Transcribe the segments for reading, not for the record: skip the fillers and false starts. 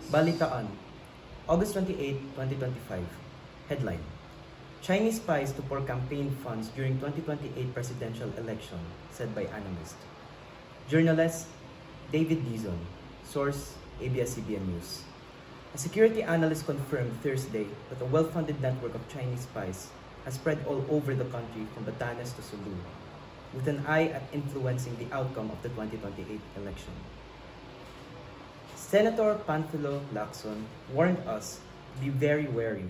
Balitaan, August 28, 2025. Headline: Chinese spies to pour campaign funds during 2028 presidential election, said by analyst. Journalist David Dizon. Source: ABS-CBN News. A security analyst confirmed Thursday that a well-funded network of Chinese spies has spread all over the country from Batanes to Sulu, with an eye at influencing the outcome of the 2028 election. Senator Panfilo Lacson warned us to be very wary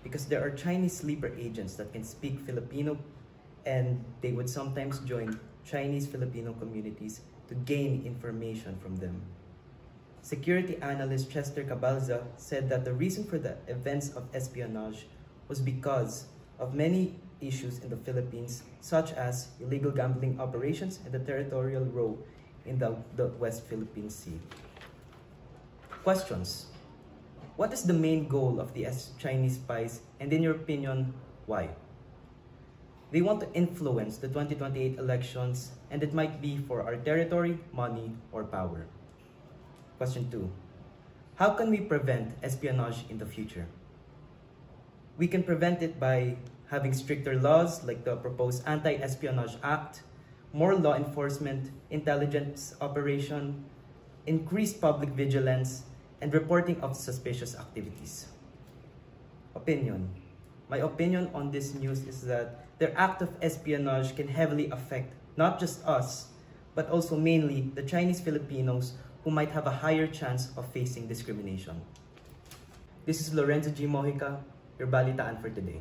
because there are Chinese sleeper agents that can speak Filipino, and they would sometimes join Chinese Filipino communities to gain information from them. Security analyst Chester Cabalza said that the reason for the events of espionage was because of many issues in the Philippines, such as illegal gambling operations and the territorial row in the West Philippine Sea. Questions: what is the main goal of the Chinese spies, and in your opinion, why? They want to influence the 2028 elections, and it might be for our territory, money, or power. Question 2. How can we prevent espionage in the future? We can prevent it by having stricter laws like the proposed Anti-Espionage Act, more law enforcement, intelligence operation, increased public vigilance, and reporting of suspicious activities. Opinion. My opinion on this news is that their act of espionage can heavily affect not just us, but also mainly the Chinese Filipinos who might have a higher chance of facing discrimination. This is Lorenzo G. Mojica, your Balitaan for today.